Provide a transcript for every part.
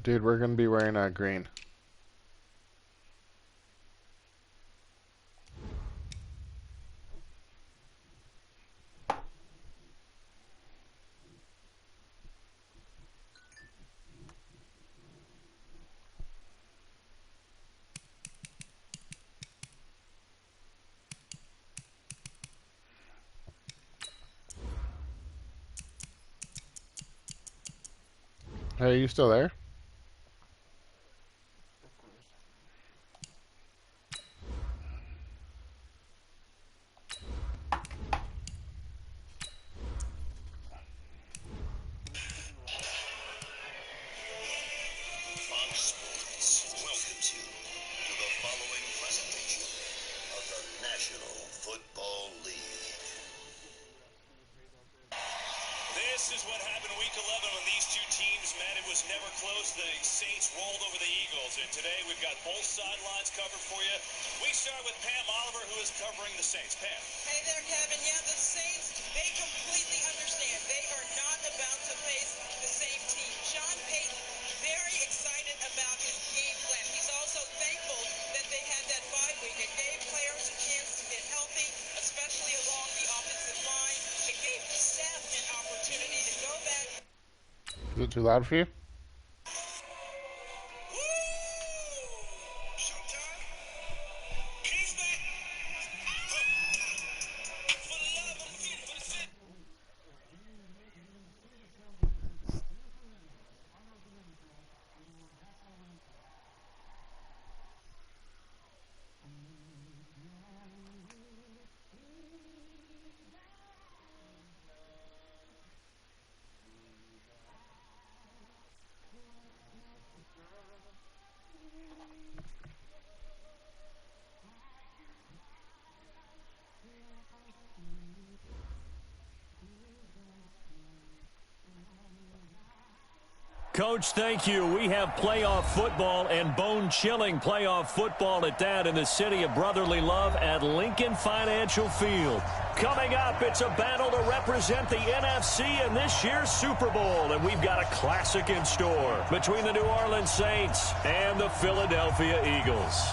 Dude, we're gonna be wearing green. Hey, are you still there? This is what happened week 11 when these two teams met. It was never close. The Saints rolled over the Eagles. And today we've got both sidelines covered for you. We start with Pam Oliver, who is covering the Saints. Pam. Hey there, Kevin. Yeah, the Saints, they completely understand. They are not about to face the same team. Sean Payton, very excited about his game plan. He's also thankful that they had that bye week. It gave players a chance to get healthy, especially along the offensive line. It gave the staff an opportunity to go back. Is it too loud for you? Coach, thank you. We have playoff football and bone-chilling playoff football at that in the city of brotherly love at Lincoln Financial Field. Coming up, it's a battle to represent the NFC in this year's Super Bowl, and we've got a classic in store between the New Orleans Saints and the Philadelphia Eagles.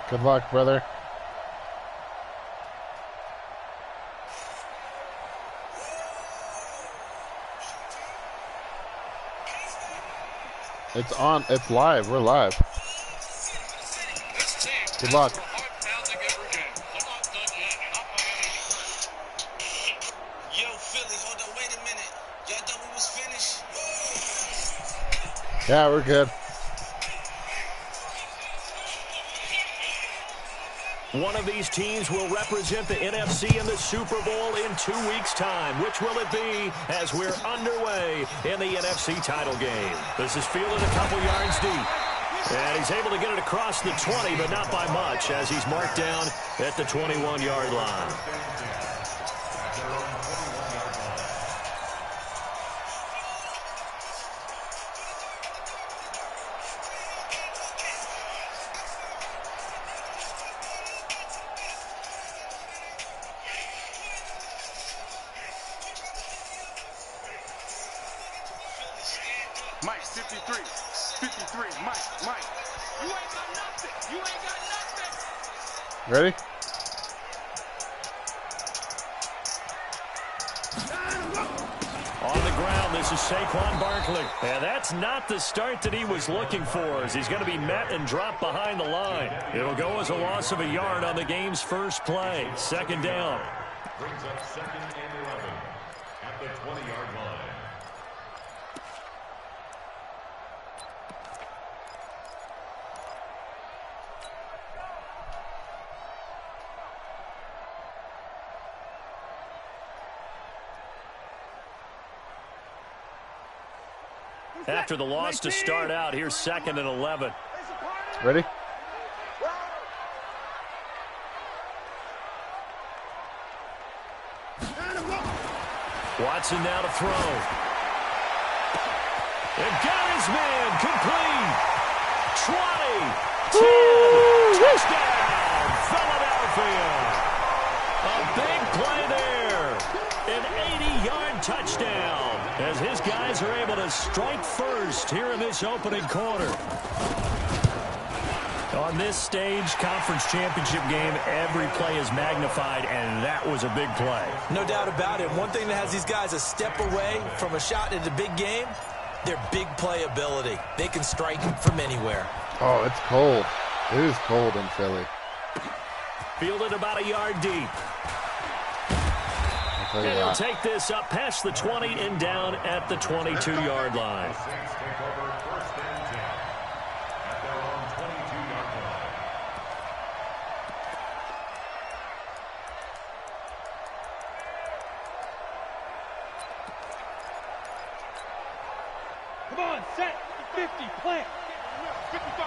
Good luck, brother. It's on. It's live. We're live. Good luck. Yo, Philly, hold on, wait a minute. Y'all thought we was finished? Yeah, we're good. One of these teams will represent the NFC in the Super Bowl in 2 weeks' time. Which will it be as we're underway in the NFC title game? This is fielded a couple yards deep. And he's able to get it across the 20, but not by much, as he's marked down at the 21-yard line. Mike, 53, 53, Mike. You ain't got nothing. You ain't got nothing. Ready? On the ground, this is Saquon Barkley. And that's not the start that he was looking for, as he's going to be met and dropped behind the line. It'll go as a loss of a yard on the game's first play. Second down. Brings up 2nd and 11 at the 20-yard line. After the loss to start out, here's 2nd and 11. Ready? Watson now to throw. And got his man complete. 20, 10, touchdown, Philadelphia. A big play there. An 80-yard touchdown as his guys are able to strike first here in this opening quarter. On this stage, conference championship game, every play is magnified, and that was a big play. No doubt about it. One thing that has these guys a step away from a shot at a big game, their big play ability. They can strike from anywhere. Oh, it's cold. It is cold in Philly. Fielded about a yard deep. I'll tell you And he'll that. take this up past the 20 and down at the 22-yard line. Come on, set. 50, plant. 55,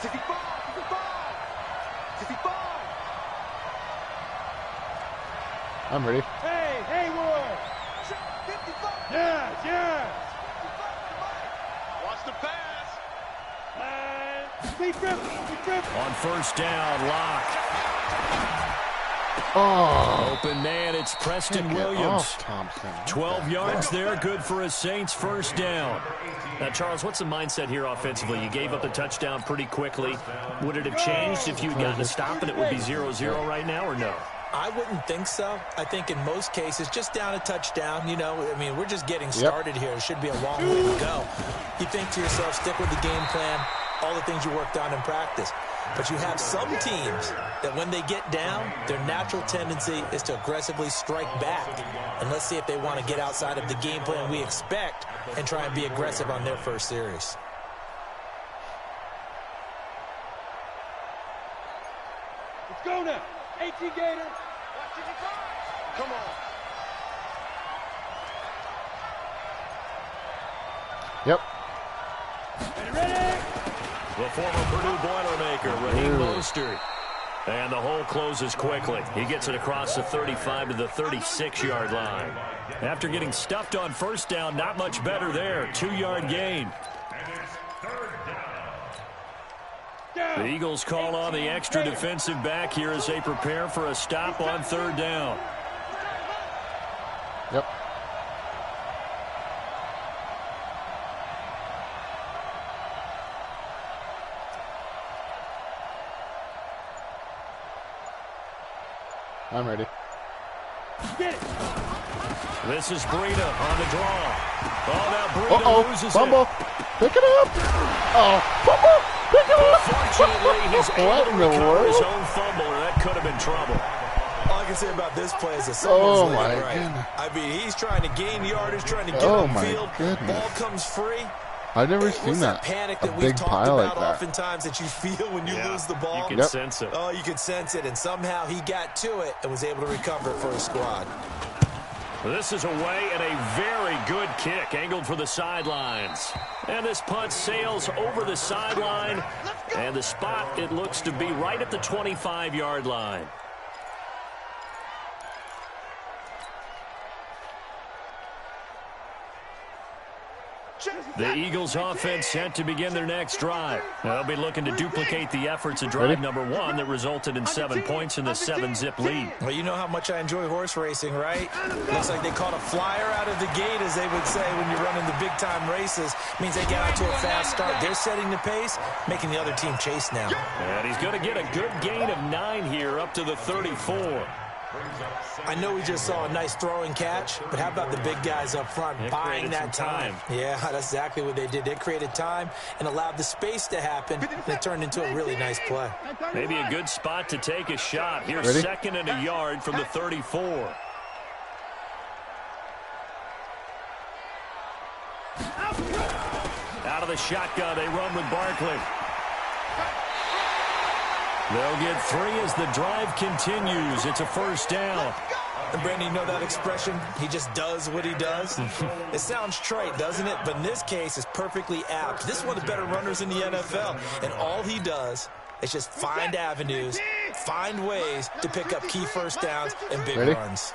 65, 65, 65. I'm ready. Hey, Hayward. 55. Yes. Watch the pass. And Lee Griffin. On first down, Locke. Oh, Open man, it's Preston get Williams. off, Thompson. 12 yards there, good for a Saints first down. Now, Charles, what's the mindset here offensively? You gave up the touchdown pretty quickly. Would it have changed if you had gotten a stop and it would be 0-0 right now, or no? I wouldn't think so. I think in most cases, just down a touchdown, you know, I mean, we're just getting started here. It should be a long way to go. You think to yourself, stick with the game plan, all the things you worked on in practice. But you have some teams that when they get down, their natural tendency is to aggressively strike back. And let's see if they want to get outside of the game plan we expect and try and be aggressive on their first series. Let's go now. 18 Gator. Come on. Yep. Ready? The former Purdue Boilermaker, Raheem Mostert. And the hole closes quickly. He gets it across the 35 to the 36-yard line. After getting stuffed on first down, not much better there. 2-yard gain. The Eagles call on the extra defensive back here as they prepare for a stop on third down. Yep. I'm ready. Get it. This is Breida on the draw. Oh, now Breida loses fumble. it. Pick it up. Oh, fumble. Pick it up. Fortunately, he's What able in to the recover his world? own fumble, or that could have been trouble. All I can say about this play is that someone's Oh, my looking right. goodness. I mean, he's trying to gain yardage, trying to get Oh, on my field. goodness. Ball comes free. I've never It seen was that. panic A that we've big talked pile about like that. oftentimes that you feel when you lose the ball. You can Yep. sense it. Oh, you could sense it, and somehow he got to it and was able to recover it for his squad. This is away and a very good kick angled for the sidelines. And this punt sails over the sideline. And the spot, it looks to be right at the 25-yard line. The Eagles offense set to begin their next drive. They'll be looking to duplicate the efforts of drive number 1 that resulted in 7 points in the 7-zip lead. Well, you know how much I enjoy horse racing, right? Looks like they caught a flyer out of the gate, as they would say when you're running the big-time races. Means they get out to a fast start. They're setting the pace, making the other team chase now. And he's going to get a good gain of 9 here up to the 34. I know we just saw a nice throwing catch, but how about the big guys up front buying that time? Yeah, that's exactly what they did. They created time and allowed the space to happen, and it turned into a really nice play. Maybe a good spot to take a shot. Here's Ready? 2nd and a yard from the 34. Out of the shotgun, they run with Barkley. They'll get 3 as the drive continues. It's a first down. And Brandon, you know that expression, he just does what he does? It sounds trite, doesn't it? But in this case, it's perfectly apt. This is one of the better runners in the NFL, and all he does is just find avenues, find ways to pick up key first downs and big runs.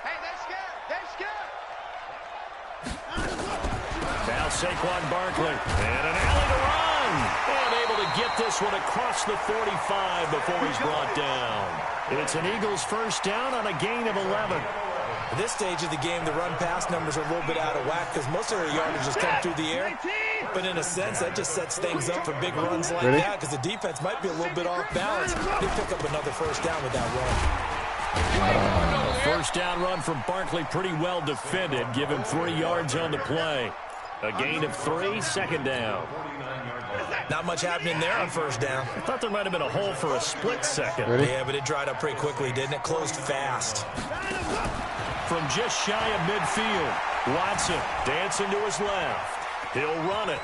Now Saquon Barkley, and an alley to run. And able to get this one across the 45 before he's brought down. It's an Eagles first down on a gain of 11. At this stage of the game, the run-pass numbers are a little bit out of whack because most of their yardage just come through the air. But in a sense, that just sets things up for big runs like that because the defense might be a little bit off balance. They pick up another first down with that run. First down run from Barkley, pretty well defended. Give him 3 yards on the play. A gain of 3, second down. Not much happening there on first down. I thought there might have been a hole for a split second. Yeah, but it dried up pretty quickly, didn't it? Closed fast. From just shy of midfield, Watson dancing to his left. He'll run it.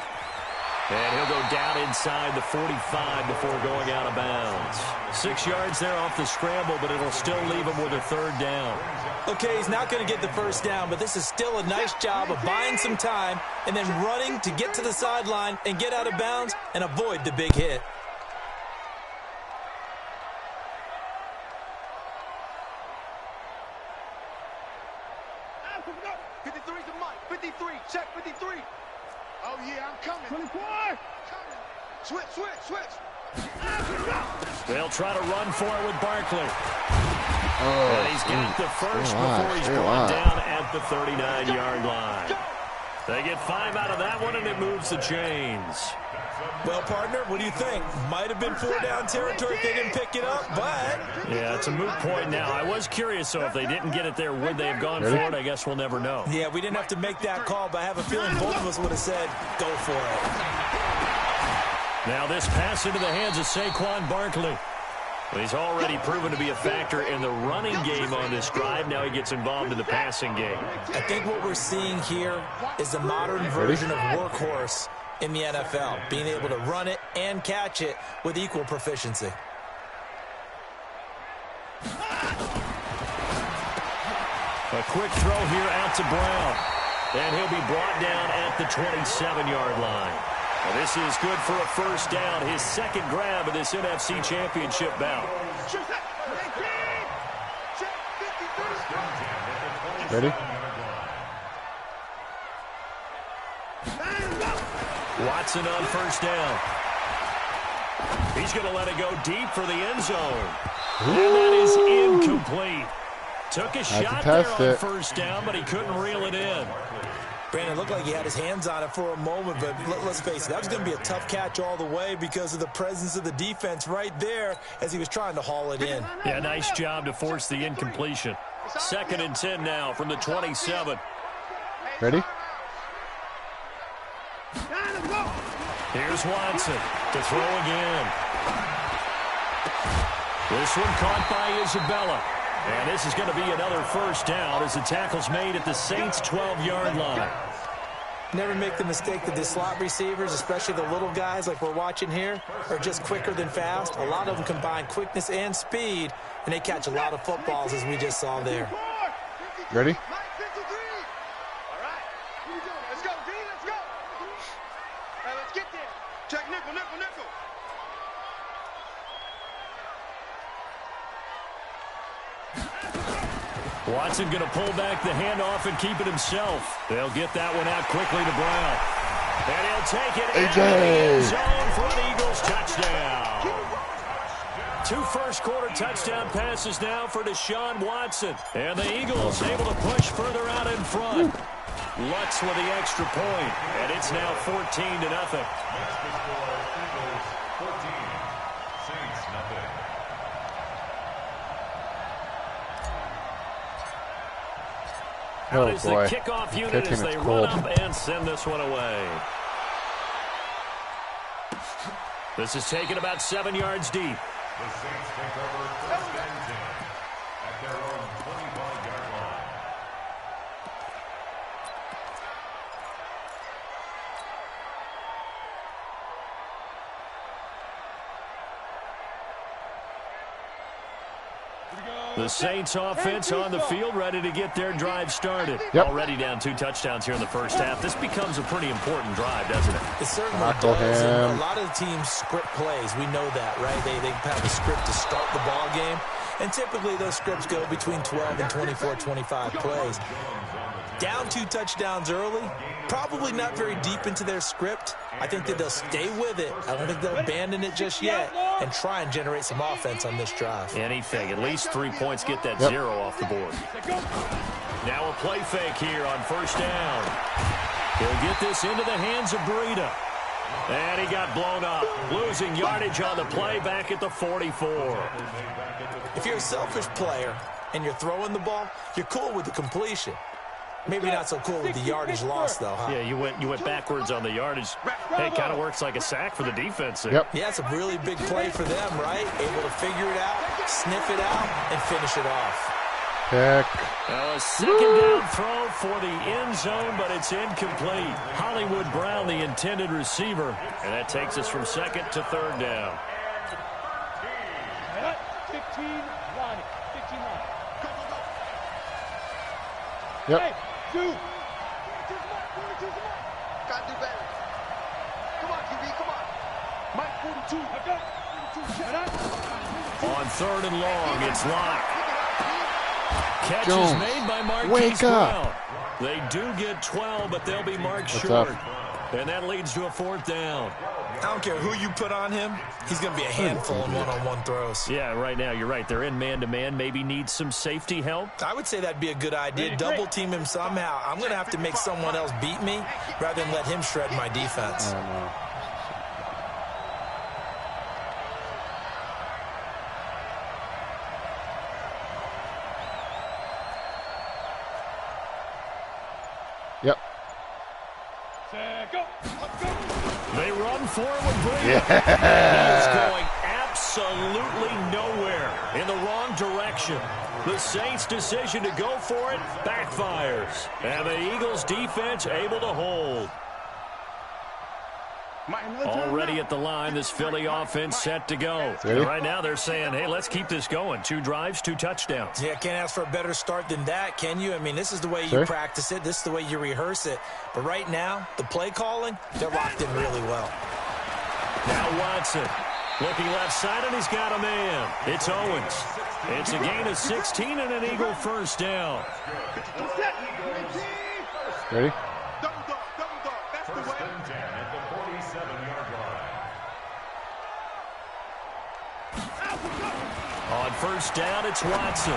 And he'll go down inside the 45 before going out of bounds. 6 yards there off the scramble, but it'll still leave him with a third down. Okay, he's not going to get the first down, but this is still a nice job of buying some time and then running to get to the sideline and get out of bounds and avoid the big hit. Oh, yeah, I'm coming. 24. Switch. They'll try to run for it with Barkley. And he's got the first before he's brought down at the 39-yard line. They get 5 out of that one, and it moves the chains. Well, partner, what do you think? Might have been 4-down territory if they didn't pick it up, but... Yeah, it's a moot point now. I was curious, so if they didn't get it there, would they have gone for it? I guess we'll never know. Yeah, we didn't have to make that call, but I have a feeling both of us would have said, go for it. Now this pass into the hands of Saquon Barkley. He's already proven to be a factor in the running game on this drive. Now he gets involved in the passing game. I think what we're seeing here is a modern version of workhorse in the NFL, being able to run it and catch it with equal proficiency. A quick throw here out to Brown. And he'll be brought down at the 27-yard line. Well, this is good for a first down, his second grab of this NFC Championship bout. Ready? Watson on first down. He's going to let it go deep for the end zone. And that is incomplete. Took a shot there on first down, but he couldn't reel it in. Brandon, looked like he had his hands on it for a moment, but let's face it, that was going to be a tough catch all the way because of the presence of the defense right there as he was trying to haul it in. Yeah, nice job to force the incompletion. 2nd and 10 now from the 27. Ready? Here's Watson to throw again. This one caught by Isabella. And this is going to be another first down as the tackle's made at the Saints' 12-yard line. Never make the mistake that the slot receivers, especially the little guys like we're watching here, are just quicker than fast. A lot of them combine quickness and speed, and they catch a lot of footballs as we just saw there. Ready? Watson going to pull back the handoff and keep it himself. They'll get that one out quickly to Brown. And he'll take it in the end zone for an Eagles touchdown. 2 first-quarter touchdown passes now for Deshaun Watson. And the Eagles able to push further out in front. Lutz with the extra point, and it's now 14-0. Oh, Out is the boy. kickoff unit Kicking as they it's run cold. up and send this one away. This is taken about 7 yards deep. The Saints take over 1st and 10 at their own 25-yard line. The Saints offense on the field, ready to get their drive started. Yep. Already down 2 touchdowns here in the first half. This becomes a pretty important drive, doesn't it? It certainly does. And a lot of the teams script plays. We know that, right? They have a script to start the ball game. And typically those scripts go between 12 and 24, 25 plays. Down 2 touchdowns early, probably not very deep into their script. I think that they'll stay with it. I don't think they'll abandon it just yet and try and generate some offense on this drive. Anything. At least 3 points, get that 0 off the board. Now a play fake here on first down. He'll get this into the hands of Breida. And he got blown up. Losing yardage on the play back at the 44. If you're a selfish player and you're throwing the ball, you're cool with the completion. Maybe not so cool with the yardage loss, though, huh? Yeah, you went backwards on the yardage. Hey, it kind of works like a sack for the defense there. Yep. Yeah, it's a really big play for them, right? Able to figure it out, sniff it out, and finish it off. Heck. A second down throw for the end zone, but it's incomplete. Hollywood Brown, the intended receiver. And that takes us from second to third down. 15-1. Yep. Hey, dude. Gotta do better. Come on, QB, come on. Mike 42. On third and long, it's Locke. Catch Jones, is made by Marquise wake up. Brown. They do get 12, but they'll be marked short. And that leads to a fourth down. I don't care who you put on him. He's going to be a handful in one-on-one throws. Yeah, right now, you're right. They're in man-to-man. Maybe need some safety help. I would say that'd be a good idea. Double team him somehow. I'm going to have to make someone else beat me rather than let him shred my defense. Yep. They run forward with Breida. Yeah. He is going absolutely nowhere in the wrong direction. The Saints' decision to go for it backfires. And the Eagles' defense able to hold. Already at the line, this Philly offense set to go. And right now they're saying, hey, let's keep this going. 2 drives, 2 touchdowns. Yeah, can't ask for a better start than that, can you? I mean, this is the way you practice it. This is the way you rehearse it. But right now, the play calling, they're locked in really well. Now Watson looking left side, and he's got a man. It's Owens. It's a gain of 16 and an Eagle first down. Ready? On first down, it's Watson.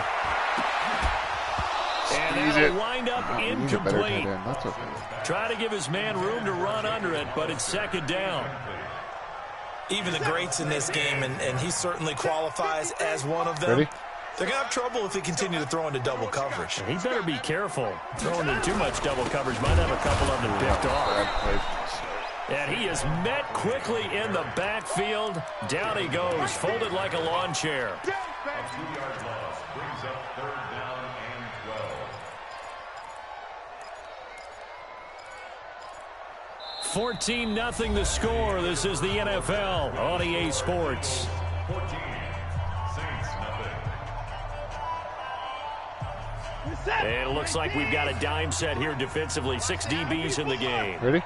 And that'll wind up incomplete. That's okay. Try to give his man room to run under it, but it's second down. Even the greats in this game, and he certainly qualifies as one of them. Ready? They're going to have trouble if they continue to throw into double coverage. He better be careful. Throwing in too much double coverage might have a couple of them picked off. And he is met quickly in the backfield. Down he goes, folded like a lawn chair. A 2-yard loss brings up third down and 12. 14-0 the score. This is the NFL on EA Sports. 14, Saints nothing. And it looks like we've got a dime set here defensively. 6 DBs in the game. Ready?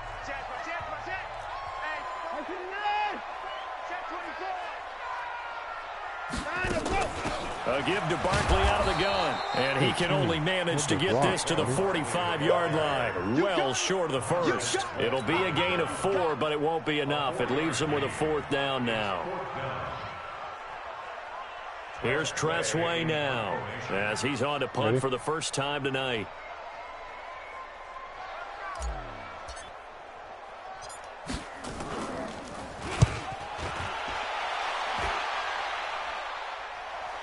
A give to Barkley out of the gun. And he can only manage to get this to the 45-yard line. Well short of the first. It'll be a gain of 4, but it won't be enough. It leaves him with a fourth down now. Here's Tressway now as he's on to punt for the first time tonight.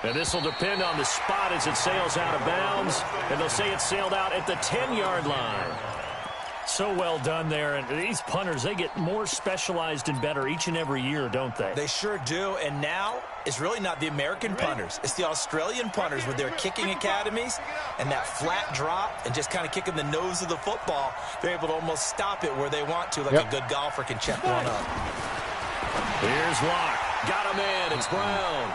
And this will depend on the spot as it sails out of bounds. And they'll say it sailed out at the 10-yard line. So well done there. And these punters, they get more specialized and better each and every year, don't they? They sure do. And now it's really not the American punters. It's the Australian punters with their kicking academies and that flat drop and just kind of kicking the nose of the football. They're able to almost stop it where they want to, like a good golfer can check one up. Here's Locke. Got a man. It's Brown.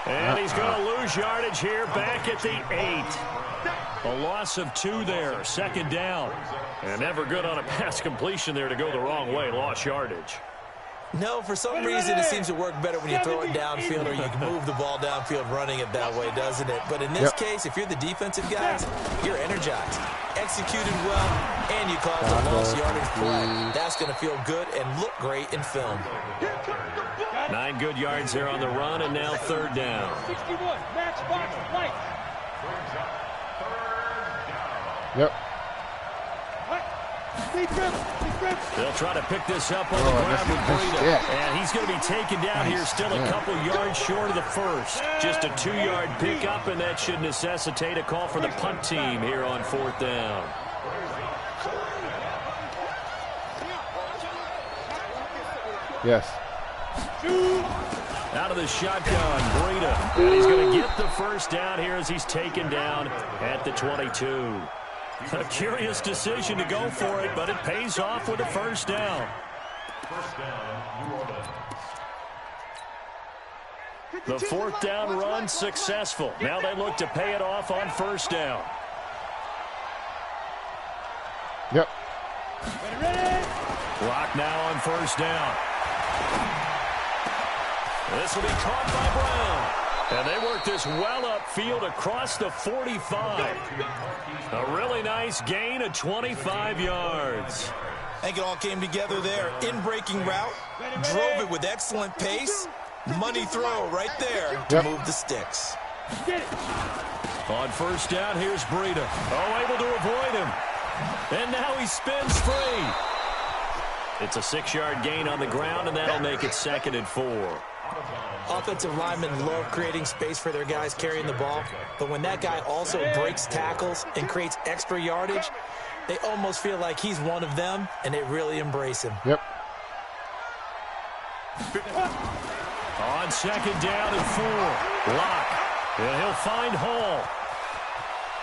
And he's going to lose yardage here back at the 8. A loss of 2 there, 2nd down. And never good on a pass completion there to go the wrong way, lost yardage. No, for some reason it seems to work better when you throw it downfield or you can move the ball downfield running it that way, doesn't it? But in this case, if you're the defensive guys, you're energized, executed well, and you caused a lost yardage play. That's going to feel good and look great in film. 9 good yards there on the run, and now 3rd down. 61, match box, light. Yep. They'll try to pick this up on the ground with Breida. And he's going to be taken down here, still a couple yards short of the first. Just a 2-yard pickup, and that should necessitate a call for the punt team here on 4th down. Yes. Out of the shotgun, Breida. And he's going to get the first down here as he's taken down at the 22. A curious decision to go for it, but it pays off with a first down. The 4th down run successful. Now they look to pay it off on 1st down. Yep. Clock now on 1st down. This will be caught by Brown. And they work this well upfield across the 45. A really nice gain of 25 yards. I think it all came together there. In-breaking route, drove it with excellent pace. Money throw right there to move the sticks. On 1st down, here's Breida. Oh, able to avoid him. And now he spins free. It's a 6-yard gain on the ground, and that'll make it 2nd and 4. Offensive linemen love creating space for their guys carrying the ball, but when that guy also breaks tackles and creates extra yardage, they almost feel like he's one of them, and they really embrace him. Yep. On 2nd down and 4. Lock. And he'll find Hall.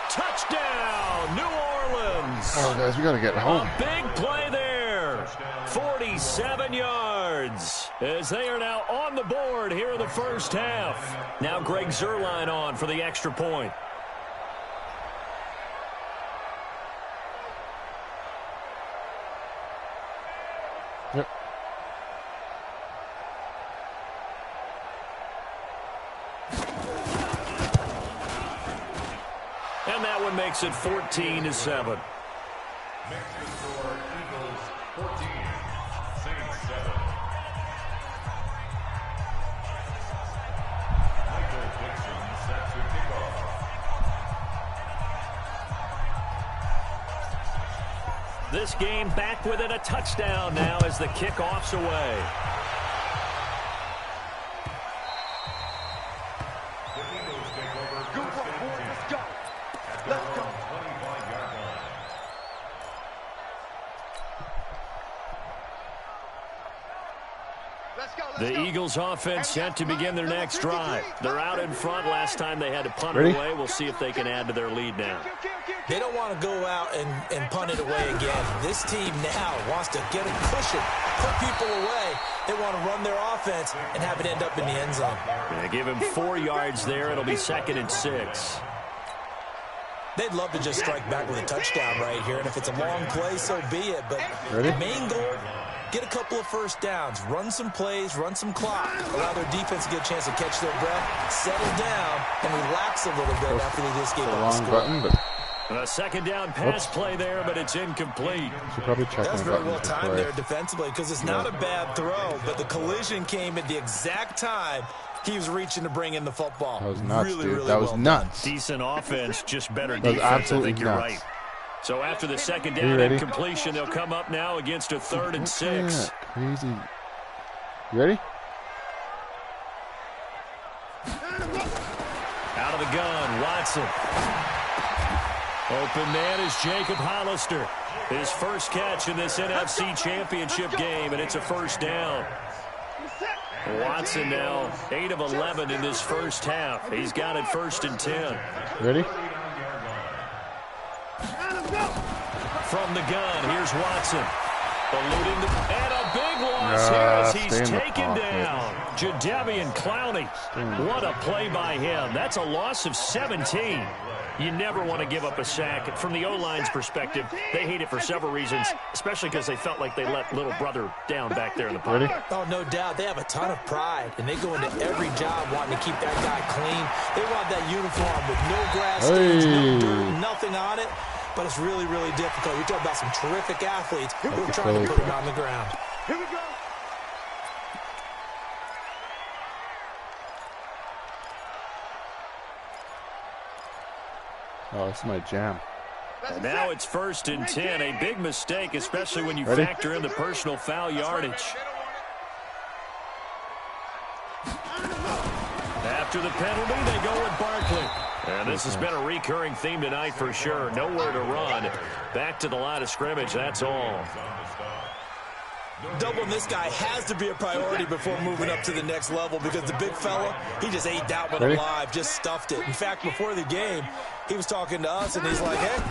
Touchdown, New Orleans. Oh, guys, we got to get home. A big play there. 47 yards as they are now on the board here in the first half. Now Greg Zuerlein on for the extra point. Yep. And that one makes it 14-7. This game back within a touchdown now as the kickoff's away. The Eagles offense set to begin their next drive. They're out in front. Last time they had to punt it away. We'll see if they can add to their lead now. They don't want to go out and punt it away again. This team now wants to get it, push it, put people away. They want to run their offense and have it end up in the end zone. They give him 4 yards there. It'll be 2nd and 6. They'd love to just strike back with a touchdown right here, and if it's a long play, so be it. But the main goal, get a couple of first downs, run some plays, run some clock, allow their defense to get a chance to catch their breath, settle down, and relax a little bit after they just gave up the score. A 2nd down pass play there, but it's incomplete. Should probably check. That's very well timed there defensively because it's not a bad throw, but the collision came at the exact time he was reaching to bring in the football. That was nuts, really, dude. really That was well nuts. Decent offense, just better That was defense. absolutely I think you're nuts. right. So after the 2nd down incompletion, they'll come up now against a 3rd and 6. Crazy. You ready? Out of the gun, Watson. Open man is Jacob Hollister. His first catch in this NFC Championship game, and it's a first down. Watson now 8 of 11 in this first half. He's got it 1st and 10. Ready? From the gun, here's Watson. Eluding and a big loss here as he's taken down. Jadeveon Clowney. What a play by him. That's a loss of 17. You never want to give up a sack. From the O-line's perspective, they hate it for several reasons, especially because they felt like they let little brother down back there in the pocket. Oh, no doubt. They have a ton of pride, and they go into every job wanting to keep that guy clean. They want that uniform with no grass stains, no dirt, nothing on it, but it's really, really difficult. You're talking about some terrific athletes who are trying to put him on the ground. Here we go. Oh, it's my jam. And now it's 1st and 10. A big mistake, especially when you factor in the personal foul yardage. After the penalty, they go with Barkley. And this has been a recurring theme tonight for sure. Nowhere to run. Back to the line of scrimmage, that's all. Doubling this guy has to be a priority before moving up to the next level because the big fella, he just ate that one alive, just stuffed it. In fact, before the game, he was talking to us, and he's like, hey,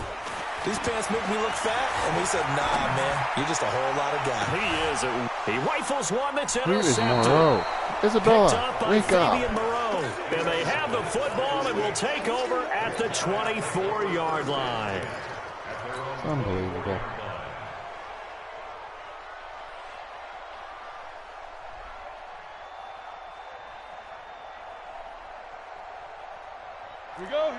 these pants make me look fat. And we said, nah, man, you're just a whole lot of guy. He is. He rifles one that's intercepted. Moreau. Isabella, Picked up by Fabian Moreau. And they have the football and will take over at the 24-yard line. It's unbelievable.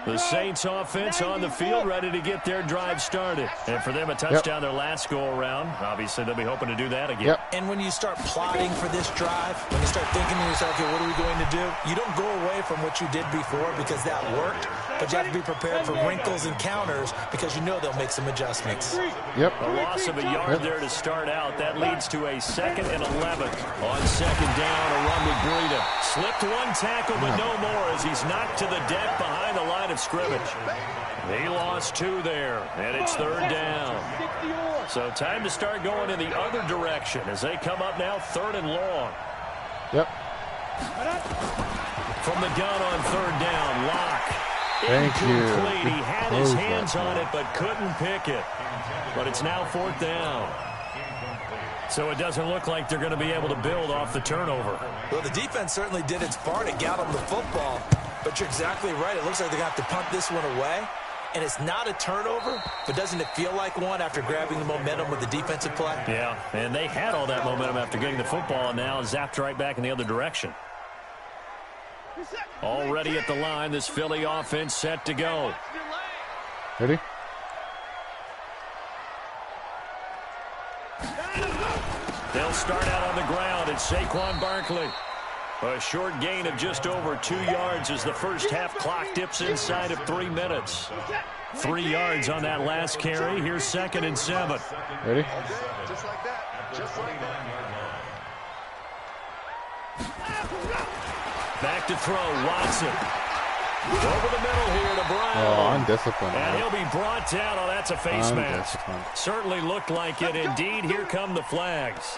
The Saints offense on the field, ready to get their drive started. And for them, a touchdown their last go-around. Obviously, they'll be hoping to do that again. And when you start plotting for this drive, when you start thinking to yourself, okay, what are we going to do? You don't go away from what you did before because that worked, but you have to be prepared for wrinkles and counters because you know they'll make some adjustments. A loss of a yard there to start out. That leads to a 2nd and 11. On 2nd down, a run with Breida. Slipped one tackle, but no more as he's knocked to the deck behind the line of scrimmage. He lost 2 there, and it's 3rd down. So time to start going in the other direction as they come up now 3rd and long. From the gun on 3rd down, Locke. Thank you. He had his hands on it but couldn't pick it. But it's now 4th down. So it doesn't look like they're going to be able to build off the turnover. Well, the defense certainly did its part to get them the football. But you're exactly right. It looks like they're going to have to punt this one away. And it's not a turnover, but doesn't it feel like one after grabbing the momentum with the defensive play? Yeah, and they had all that momentum after getting the football and now zapped right back in the other direction. Already at the line, this Philly offense set to go. Ready? They'll start out on the ground. It's Saquon Barkley. A short gain of just over 2 yards as the first half clock dips inside of 3 minutes. 3 yards on that last carry. Here's 2nd and 7. Ready? Just like that. Just like that. Back to throw, Watson. Over the middle here to Brown. Oh, undisciplined. And he'll be brought down. Oh, that's a face mask. Certainly looked like it. Indeed, here come the flags.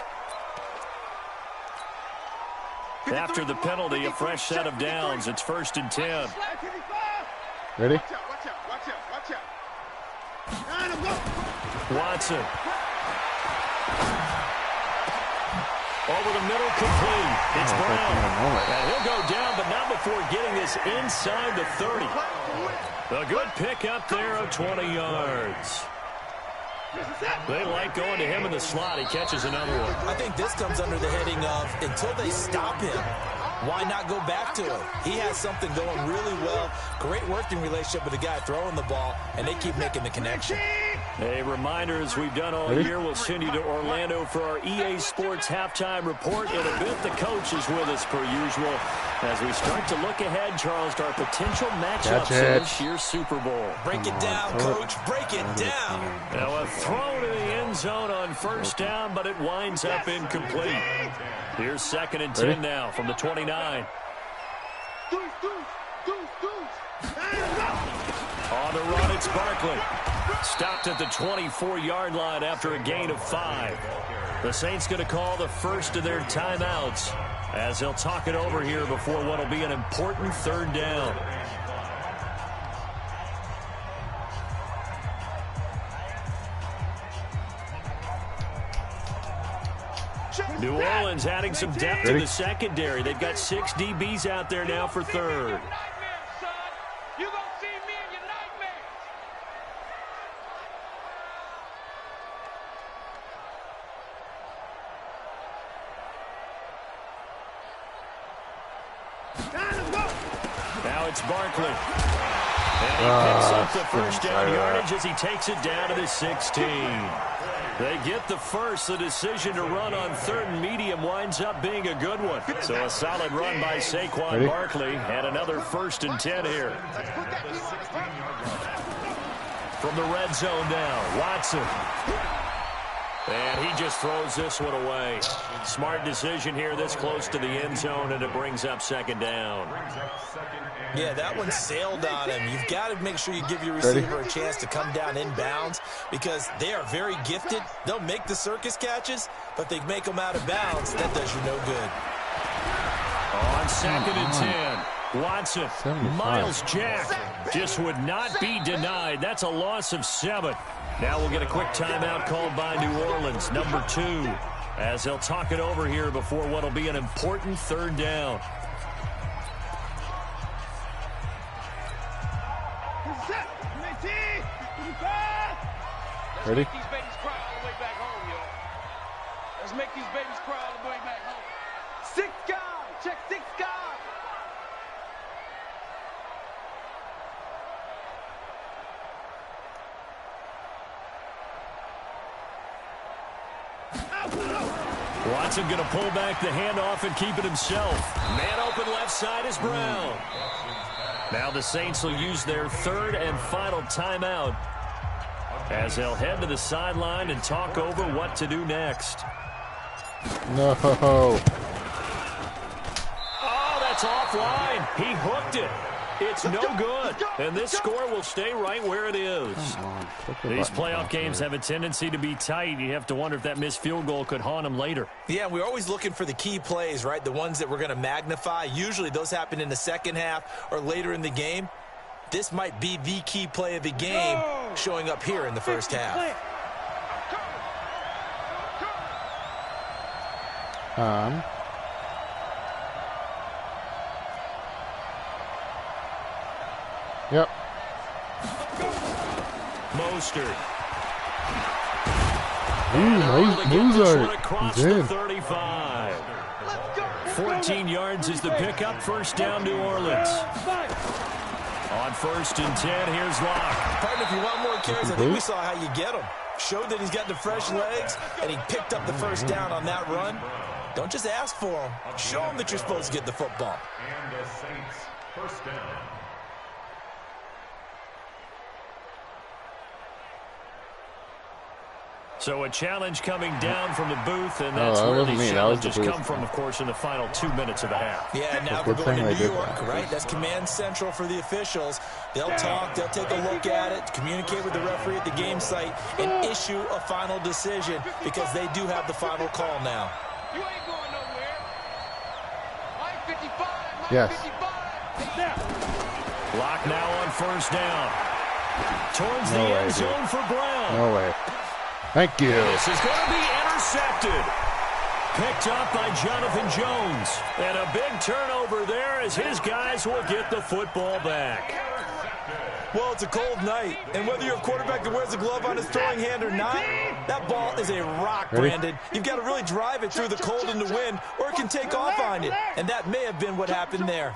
After the penalty, a fresh set of downs. It's 1st and 10. Ready? Watch out, watch out, watch out. Watson. Over the middle, complete. It's Brown. And he'll go down, but not before getting this inside the 30. A good pickup there of 20 yards. They like going to him in the slot. He catches another one. I think this comes under the heading of until they stop him, why not go back to him? He has something going really well. Great working relationship with the guy throwing the ball, and they keep making the connection. A reminder, as we've done all year, we'll send you to Orlando for our EA Sports halftime report. In a bit, the coach is with us per usual as we start to look ahead, Charles, to our potential matchups in this year's Super Bowl. Break it down, Coach. Break it down. Now a throw to the end zone on 1st down, but it winds up incomplete. Here's 2nd and 10 now from the 29. On the run, it's Barkley. Stopped at the 24-yard line after a gain of 5. The Saints going to call the first of their timeouts as they'll talk it over here before what will be an important 3rd down. New Orleans adding some depth to the secondary. They've got 6 DBs out there now for third. You gonna see me in your nightmares. Now it's Barkley. And he picks up the first down yardage as he takes it down to the 16. They get the first. The decision to run on third and medium winds up being a good one. So a solid run by Saquon Barkley and another 1st and 10 here. From the red zone now, Watson. And he just throws this one away. Smart decision here this close to the end zone, and it brings up 2nd down. Yeah, that one sailed on him. You've got to make sure you give your receiver a chance to come down inbounds because they are very gifted. They'll make the circus catches, but they make them out of bounds. That does you no good. On 2nd and 10, Watson, 75. Miles Jack just would not be denied. That's a loss of 7. Now we'll get a quick timeout called by New Orleans, number 2, as they'll talk it over here before what will be an important 3rd down. Ready? Let's make these babies cry all the way back home, yo. Let's make these babies cry all the way back home. 6 guys. Check 6 guys. Watson going to pull back the handoff and keep it himself. Man open left side is Brown. Now the Saints will use their 3rd and final timeout as they'll head to the sideline and talk over what to do next. No. Oh, that's offline. He hooked it. It's no good. And this score will stay right where it is. These playoff games have a tendency to be tight. You have to wonder if that missed field goal could haunt him later. Yeah, we're always looking for the key plays, right? The ones that we're going to magnify. Usually those happen in the second half or later in the game. This might be the key play of the game showing up here in the first half. Yep. Mostert. He's in. 35. 14 yards is the pickup. First down, New Orleans. On 1st and 10, here's Locke. Partner, if you want more carries, I think we saw how you get him. Showed that he's got the fresh legs, and he picked up the first down on that run. Don't just ask for him. Show him that you're supposed to get the football. And the Saints, 1st down. So a challenge coming down from the booth, and that's where these challenges come from, of course, in the final 2 minutes of the half. Yeah, now we're going to New York, right? That's command central for the officials. They'll talk, they'll take a look at it, communicate with the referee at the game site, and issue a final decision because they do have the final call now. You ain't going nowhere. Line 55. Yes. 55. Lock now on 1st down. Towards the end zone for Brown. No way. Thank you. This is going to be intercepted. Picked up by Jonathan Jones. And a big turnover there as his guys will get the football back. Well, it's a cold night, and whether you're a quarterback that wears a glove on his throwing hand or not, that ball is a rock, Brandon. You've got to really drive it through the cold and the wind, or it can take off on you. And that may have been what happened there.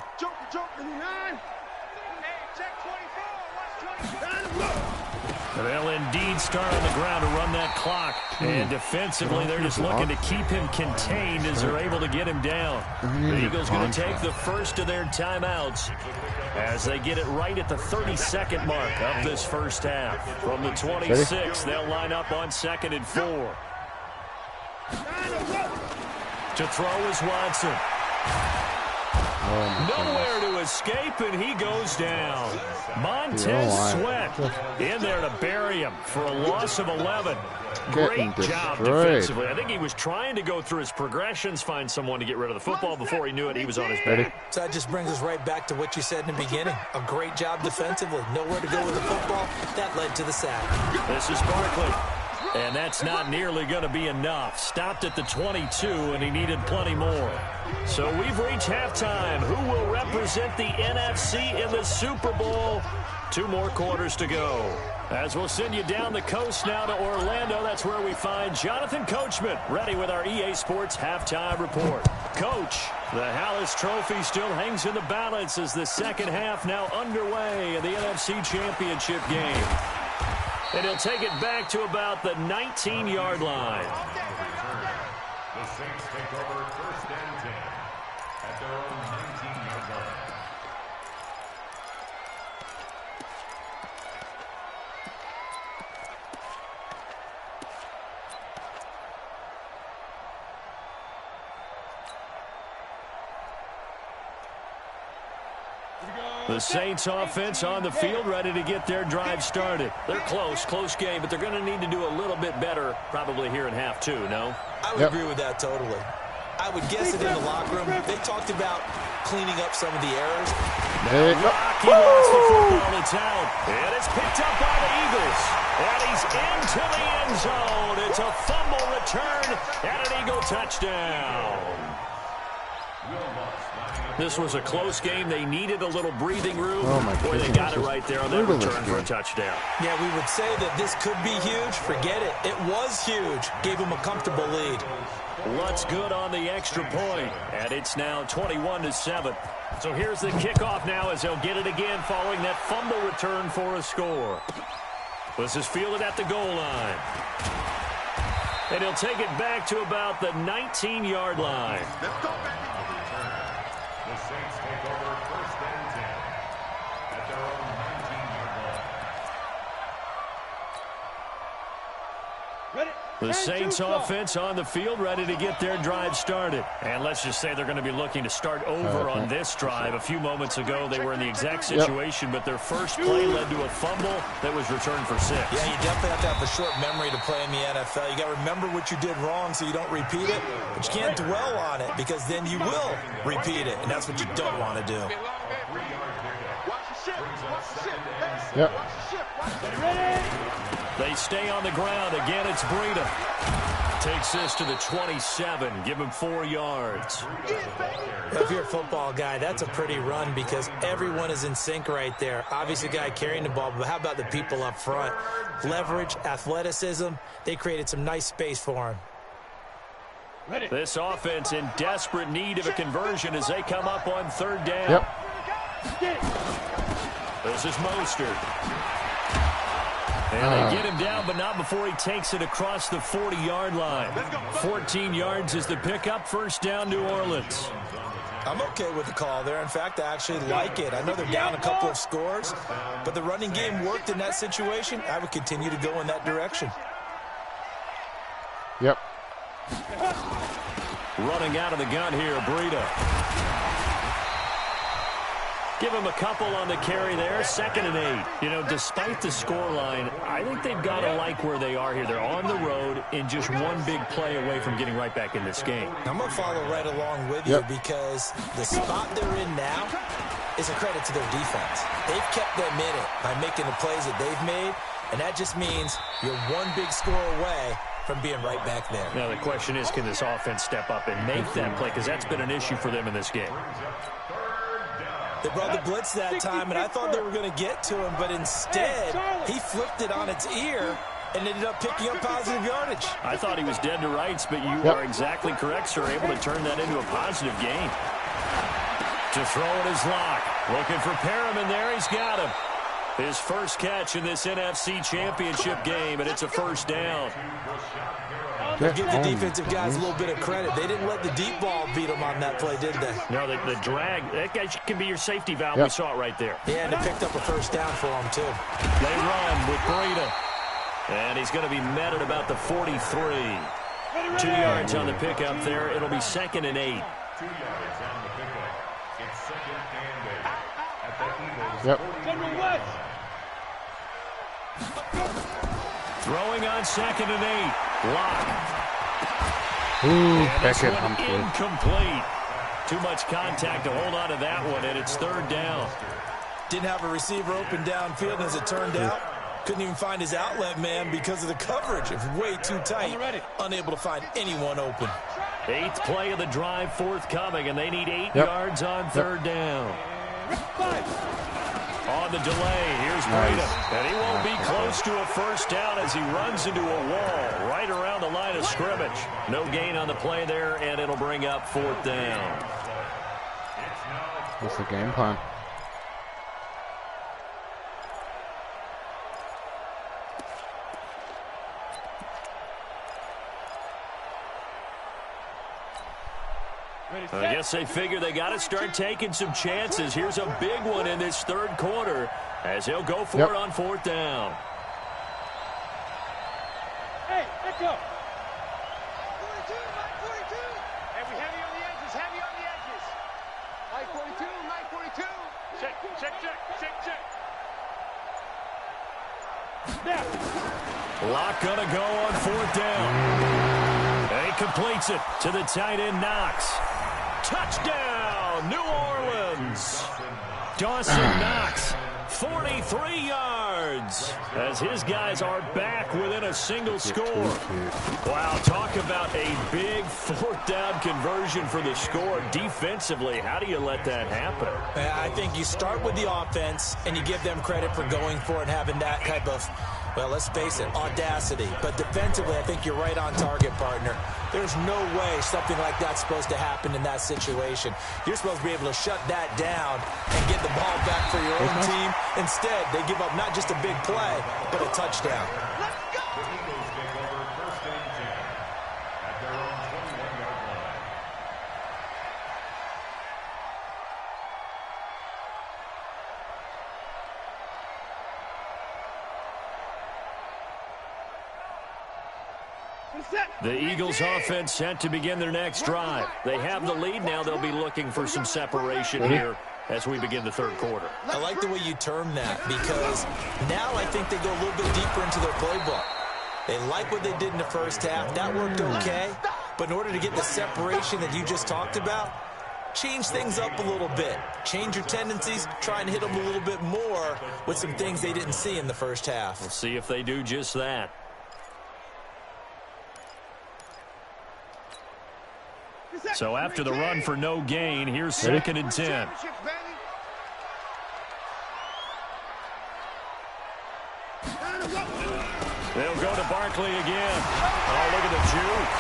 They'll indeed start on the ground to run that clock. And defensively, they're just looking to keep him contained as they're able to get him down. The Eagles going to take the first of their timeouts as they get it right at the 32nd mark of this first half. From the 26, they'll line up on 2nd and 4. To throw is Watson. Nowhere to escape, and he goes down. Montez Sweat in there to bury him for a loss of 11. Great job defensively. I think he was trying to go through his progressions, find someone to get rid of the football. Before he knew it, he was on his back. So that just brings us right back to what you said in the beginning. A great job defensively. Nowhere to go with the football. That led to the sack. This is Barkley. And that's not nearly going to be enough. Stopped at the 22, and he needed plenty more. So we've reached halftime. Who will represent the NFC in the Super Bowl? 2 more quarters to go. As we'll send you down the coast now to Orlando, that's where we find Jonathan Coachman, ready with our EA Sports Halftime Report. Coach, the Hallis Trophy still hangs in the balance as the second half now underway in the NFC Championship game. And he'll take it back to about the 19-yard line. The Saints take over 1st and 10 at their own 19-yard line. The Saints offense on the field, ready to get their drive started. They're close game, but they're going to need to do a little bit better probably here in half 2, no? I would agree with that totally. I would guess that in the locker room, they talked about cleaning up some of the errors. He lost the football. It's out. And it's picked up by the Eagles. And he's into the end zone. It's a fumble return and an Eagle touchdown. This was a close game. They needed a little breathing room. Boy, they got it right there on that return for a touchdown. Yeah, we would say that this could be huge. Forget it. It was huge. Gave them a comfortable lead. What's good on the extra point? And it's now 21-7. So here's the kickoff now as they'll get it again following that fumble return for a score. This is fielded at the goal line. And he'll take it back to about the 19-yard line. Let's go back. The Saints take over 1st and 10 at their own 19-yard line. The Saints offense on the field, ready to get their drive started. And let's just say they're going to be looking to start over on this drive. A few moments ago, they were in the exact situation, but their first play led to a fumble that was returned for 6. Yeah, you definitely have to have a short memory to play in the NFL. You got to remember what you did wrong so you don't repeat it, but you can't dwell on it because then you will repeat it, and that's what you don't want to do. Yep. They stay on the ground. Again, it's Breida. Takes this to the 27. Give him 4 yards. If you're a football guy, that's a pretty run because everyone is in sync right there. Obviously, guy carrying the ball, but how about the people up front? Leverage, athleticism. They created some nice space for him. This offense in desperate need of a conversion as they come up on 3rd down. This is Mostert. And they get him down, but not before he takes it across the 40-yard line. 14 yards is the pickup. 1st down, New Orleans. I'm okay with the call there. In fact, I actually like it. I know they're down a couple of scores, but the running game worked in that situation. I would continue to go in that direction. Yep. Running out of the gun here, Breida. Give him a couple on the carry there. 2nd and 8. You know, despite the scoreline, I think they've got to like where they are here. They're on the road and just one big play away from getting right back in this game. I'm going to follow right along with you because the spot they're in now is a credit to their defense. They've kept them in it by making the plays that they've made, and that just means you're one big score away from being right back there. Now, the question is, can this offense step up and make that play? Because that's been an issue for them in this game. They brought the blitz that time, and I thought they were going to get to him, but instead, he flipped it on its ear and ended up picking up positive yardage. I thought he was dead to rights, but you are exactly correct, sir. Able to turn that into a positive gain. To throw it is Locke. Looking for Perriman there. He's got him. His first catch in this NFC Championship game, and it's a 1st down. Give the defensive guys a little bit of credit. They didn't let the deep ball beat them on that play, did they? No, the drag, that guy can be your safety valve. We saw it right there. Yeah, and it picked up a 1st down for them, too. They run with Breida. And he's going to be met at about the 43. 2 yards on the pickup there. It'll be 2nd and 8. 2 yards on the pickup. It's 2nd and 8 at the Eagles. Throwing on 2nd and 8. Locke. Beckett. Incomplete. Too much contact to hold on to that one, and it's 3rd down. Didn't have a receiver open downfield, as it turned out. Couldn't even find his outlet man because of the coverage. It's way too tight. Unable to find anyone open. 8th play of the drive forthcoming, and they need 8 yards on 3rd down. On the delay, here's Breda. And he won't be close to a first down as he runs into a wall right around the line of scrimmage. No gain on the play there, and it'll bring up 4th down. What's the game plan? I guess they figure they got to start taking some chances. Here's a big one in this 3rd quarter as he'll go for it on 4th down. Hey, let's go. 42, Mike 42. Heavy on the edges, heavy on the edges. Mike 42. Check. Now. Lock gonna go on 4th down. And he completes it to the tight end, Knox. Touchdown, New Orleans. Dawson Knox, 43 yards, as his guys are back within a single score. Wow, talk about a big 4th down conversion for the score. Defensively, how do you let that happen? I think you start with the offense, and you give them credit for going for it and having that type of, well, let's face it, audacity. But defensively, I think you're right on target, partner. There's no way something like that's supposed to happen in that situation. You're supposed to be able to shut that down and get the ball back for your own team. Instead, they give up not just a big play, but a touchdown. Let's go. The Eagles offense set to begin their next drive. They have the lead now. They'll be looking for some separation here as we begin the 3rd quarter. I like the way you term that, because now I think they go a little bit deeper into their playbook. They like what they did in the first half. That worked okay. But in order to get the separation that you just talked about, change things up a little bit. Change your tendencies. Try and hit them a little bit more with some things they didn't see in the first half. We'll see if they do just that. So after the run for no gain, here's 2nd and 10. They'll go to Barkley again. Oh, look at the juke.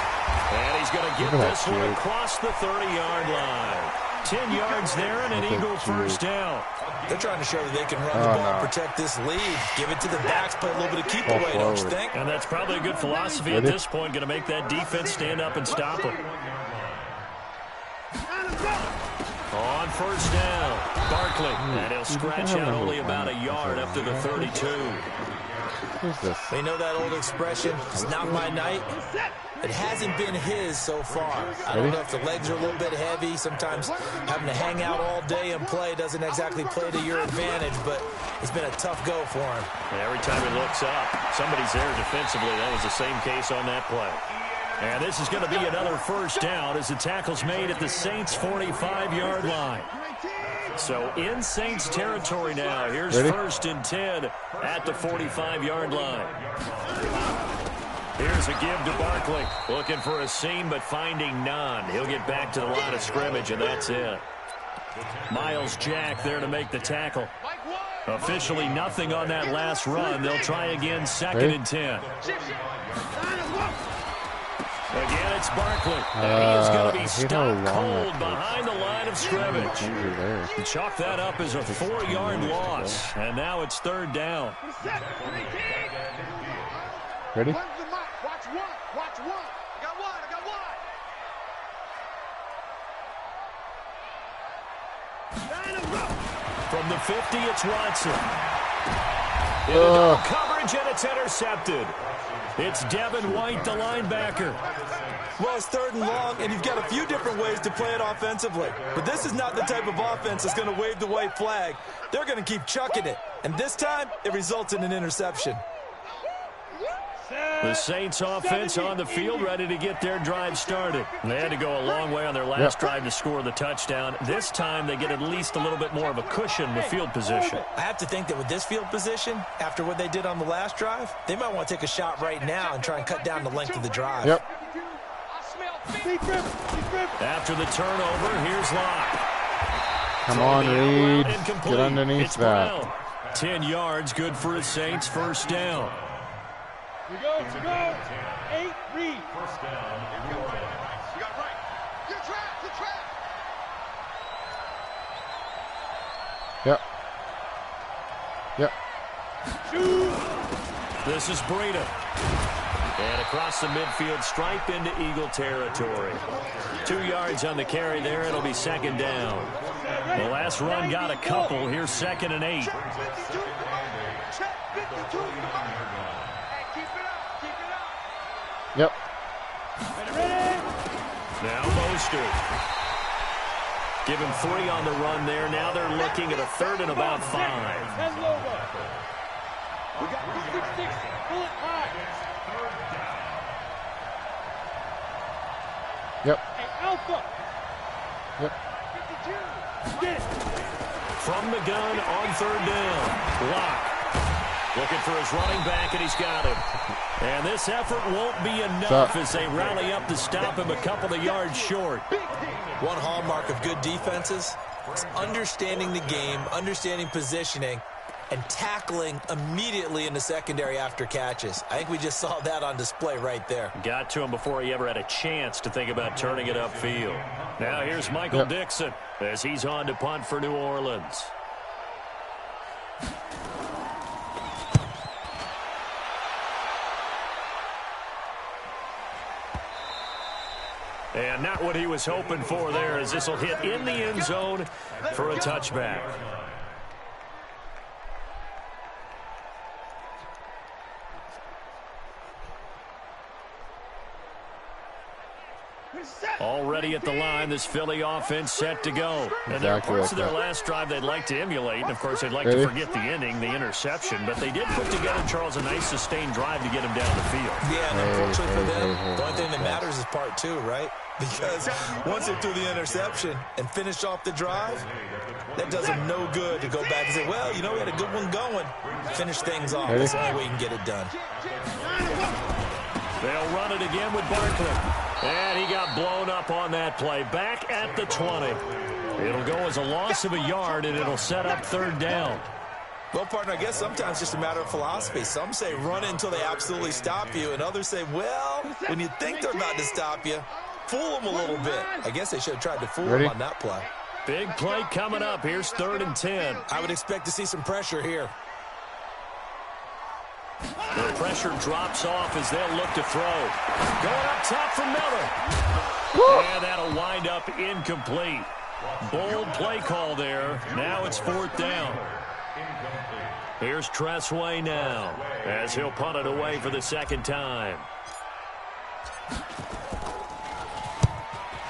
And he's going to get this one across the 30-yard line. 10 yards there and an Eagle first down. They're trying to show that they can run the ball, protect this lead, give it to the backs, play a little bit of keep away, don't you think? And that's probably a good philosophy at this point, going to make that defense stand up and stop them. On first down, Barkley, and he'll scratch out only about a yard up to the 32. Who's this? They know that old expression, it's not my night. It hasn't been his so far. I don't know if the legs are a little bit heavy. Sometimes having to hang out all day and play doesn't exactly play to your advantage, but it's been a tough go for him. And every time he looks up, somebody's there defensively. That was the same case on that play. And this is going to be another first down as the tackle's made at the Saints' 45-yard line. So in Saints territory now. Here's 1st and 10 at the 45-yard line. Here's a give to Barkley. Looking for a seam, but finding none. He'll get back to the line of scrimmage, and that's it. Miles Jack there to make the tackle. Officially nothing on that last run. They'll try again, 2nd and 10. Again, it's Barkley. And he is going to be stopped cold behind the line of scrimmage. Chalk that up as a 4-yard loss. And now it's 3rd down. Ready? Watch one. I got one. From the 50, it's Watson. Into double coverage, and it's intercepted. It's Devin White, the linebacker. Well, it's 3rd and long, and you've got a few different ways to play it offensively. But this is not the type of offense that's going to wave the white flag. They're going to keep chucking it. And this time, it results in an interception. Set. The Saints offense on the field, ready to get their drive started. They had to go a long way on their last drive to score the touchdown. This time they get at least a little bit more of a cushion with field position. I have to think that with this field position, after what they did on the last drive, they might want to take a shot right now and try and cut down the length of the drive. Yep. After the turnover, here's Locke. Come on, Reed. Get underneath it's that. Brown. 10 yards, good for the Saints, first down. We go. 8, Reed. First down. You got right. You're trapped. Yep. This is Breida. And across the midfield, stripe into Eagle territory. 2 yards on the carry there. It'll be second down. The last run got a couple. Here's 2nd and 8. Yep. Now Mostert. Give him 3 on the run there. Now they're looking at a 3rd and about 5. We got 6, bullet high. Yep. And Alpha. Yep. 52. From the gun on 3rd down. Locke looking for his running back, and he's got him. And this effort won't be enough as they rally up to stop him a couple of yards short. One hallmark of good defenses is understanding the game, understanding positioning, and tackling immediately in the secondary after catches. I think we just saw that on display right there. Got to him before he ever had a chance to think about turning it upfield. Now here's Michael Dixon as he's on to punt for New Orleans. And not what he was hoping for there, as this will hit in the end zone for a touchback. Already at the line, this Philly offense set to go. And there are parts of their last drive they'd like to emulate. And, of course, they'd like to forget the ending, the interception. But they did put together, Charles, a nice sustained drive to get him down the field. Yeah, and unfortunately for them, the only thing that matters is part 2, right? Because once they threw the interception and finished off the drive, that does them no good to go back and say, well, you know, we had a good one going. Finish things off. That's the only way you can get it done. They'll run it again with Barkley. And he got blown up on that play. Back at the 20. It'll go as a loss of a yard, and it'll set up 3rd down. Well, partner, I guess sometimes it's just a matter of philosophy. Some say run it until they absolutely stop you, and others say, well, when you think they're about to stop you, fool them a little bit. I guess they should have tried to fool them on that play. Big play coming up. Here's 3rd and 10. I would expect to see some pressure here. The pressure drops off as they'll look to throw. Going up top for Miller. And that'll wind up incomplete. Bold play call there. Now it's 4th down. Here's Tressway now as he'll punt it away for the 2nd time.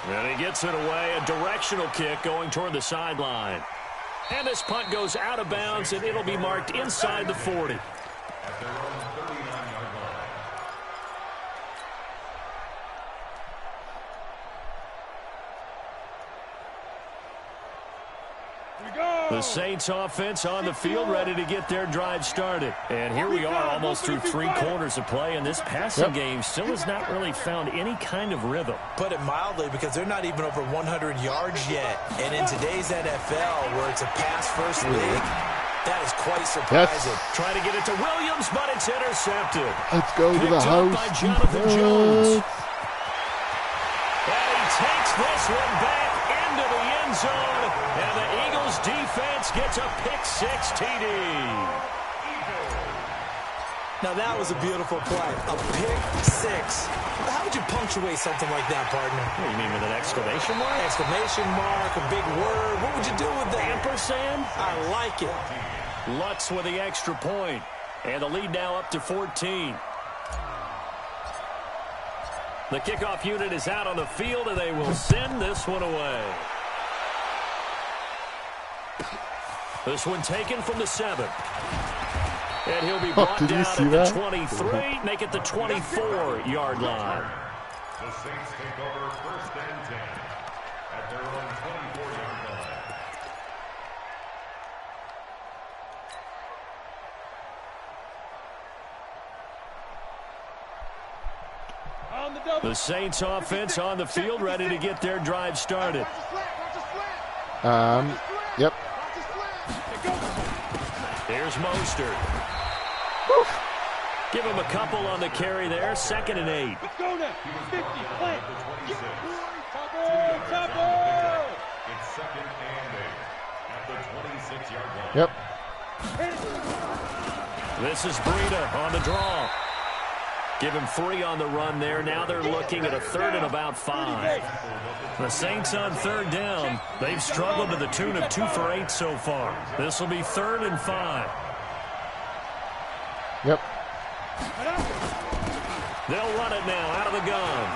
And he gets it away. A directional kick going toward the sideline. And this punt goes out of bounds, and it'll be marked inside the 40. At their own 39-yard line. The Saints offense on the field ready to get their drive started. And here we are almost through 3 quarters of play, and this passing game still has not really found any kind of rhythm. Put it mildly, because they're not even over 100 yards yet. And in today's NFL, where it's a pass-first league, that is quite surprising. Try to get it to Williams, but it's intercepted. Let's go to the house. By Jonathan Jones. And he takes this one back into the end zone. And the Eagles defense gets a pick-6 TD. Now that was a beautiful play. A pick-6. How would you punctuate something like that, partner? What do you mean, with an exclamation mark? Exclamation mark, a big word. What would you do with that? Ampersand? I like it. Lutz with the extra point. And the lead now up to 14. The kickoff unit is out on the field, and they will send this one away. This one taken from the 7. And he'll be brought down at the that? 23, make it the 24-yard line. The Saints take over 1st and 10 at their own 24-yard line. The Saints offense on the field, ready to get their drive started. Yep. Here's Mostert. Give him a couple on the carry there. 2nd and 8. Let's go now. 50, play. It's 2nd and 8 at the 26-yard line. Yep. This is Breida on the draw. Give him 3 on the run there. Now they're looking at a 3rd and about 5. The Saints on 3rd down. They've struggled to the tune of 2 for 8 so far. This will be 3rd and 5. Yep. They'll run it now out of the gun.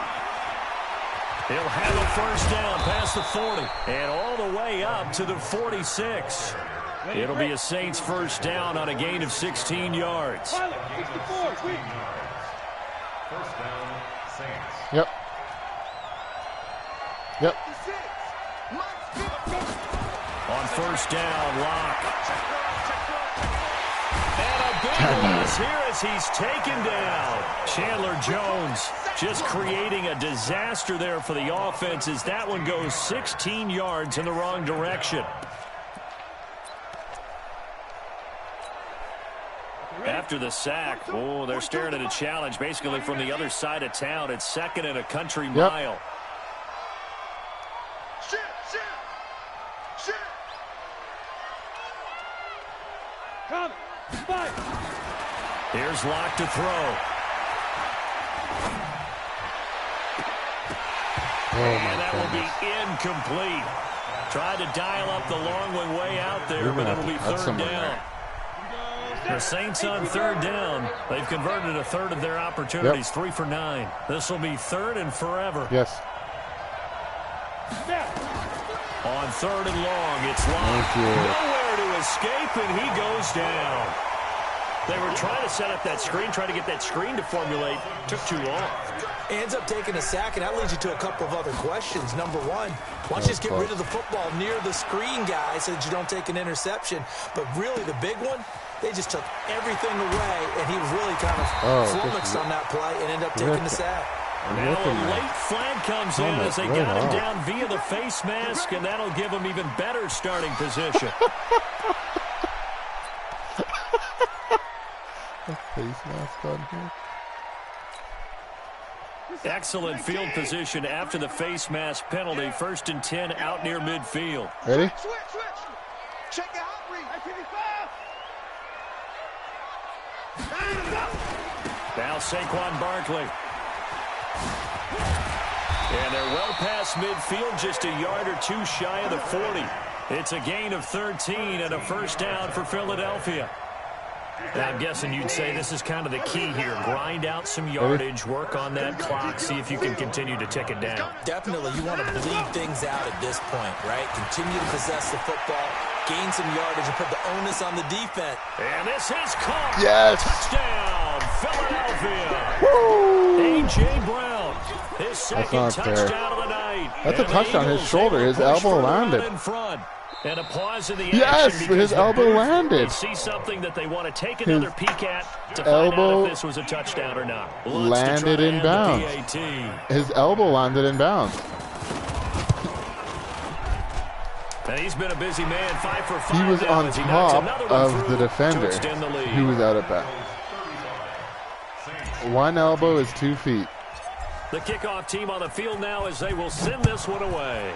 He'll have a 1st down past the 40 and all the way up to the 46. It'll be a Saints 1st down on a gain of 16 yards. 1st down, Saints. Yep. Yep. On 1st down, Locke. And a big loss here as he's taken down. Chandler Jones just creating a disaster there for the offense as that one goes 16 yards in the wrong direction. After the sack, they're staring at a challenge basically from the other side of town. It's 2nd and a country mile. Here's Locke to throw. And that will be incomplete. Tried to dial up the long one way out there, but it'll be 3rd down. The Saints on 3rd down. They've converted a 1/3 of their opportunities, 3 for 9. This will be 3rd and forever. Yes. On 3rd and long, it's Locke. Nowhere to escape, and he goes down. They were trying to set up that screen, trying to get that screen to formulate. Took too long. Ends up taking a sack, and that leads you to a couple of other questions. Number one, why don't you just get rid of the football near the screen, guys, so that you don't take an interception? But really, the big one, they just took everything away, and he was really kind of flummoxed on that play and ended up taking the sack. Now a late flag comes in as they got him down via the face mask, and that'll give him even better starting position. Face mask on here. Excellent field position after the face mask penalty. 1st and 10 out near midfield. Ready? Switch. Check the hot read. Now Saquon Barkley. And they're well past midfield, just a yard or 2 shy of the 40. It's a gain of 13 and a 1st down for Philadelphia. Now, I'm guessing you'd say this is kind of the key here. Grind out some yardage, work on that clock, see if you can continue to tick it down. Definitely, you want to bleed things out at this point, right? Continue to possess the football, gain some yardage, and put the onus on the defense. And this is caught. Yes. Touchdown, Philadelphia. Woo. A.J. Brown, his 2nd touchdown of the night. That's a touchdown. His shoulder, his elbow landed. In front. And a pause in the yes, his elbow landed. They see something that they want to take another peek at to find out if this was a touchdown or not. Landed in bounds. His elbow landed in bounds. And he's been a busy man, 5 for 5. He was on top of the defender who was out of bounds. One elbow is 2 feet. The kickoff team on the field now as they will send this one away.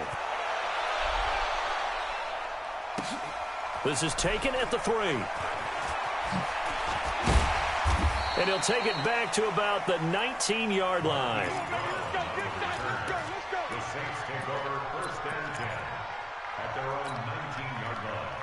This is taken at the 3. And he'll take it back to about the 19-yard line. The Saints take over 1st and 10 at their own 19-yard line.